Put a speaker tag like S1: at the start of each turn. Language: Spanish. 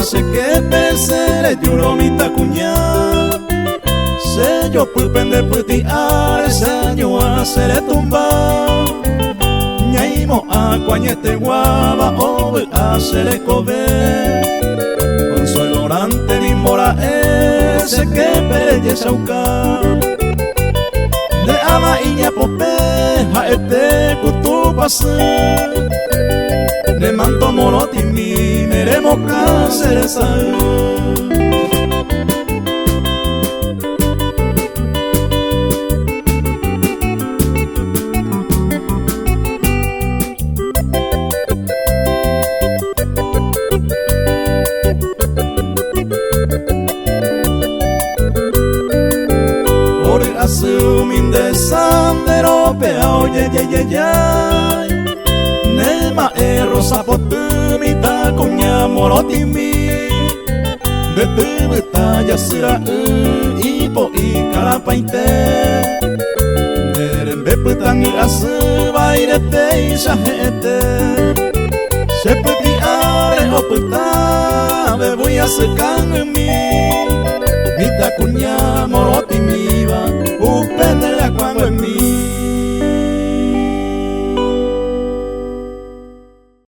S1: se que pesere yuromita cuña se yo pupende puti are saño a sere tumba ñaimo a cuañete guava o a sere cobe consuelo orante ni mora ese que pelle sauca de ama iña popeja este kutu pase de manto moroti mi meremo caceresa Asumin de sandero pea oye ye ye ye Nema rosa potumita kunya morotimi de tu batalla será ipo y carapaite Nerembe putang y asu bairete y shahete Se puti are o puta me voy a secar en mí Mita kunya morotimi va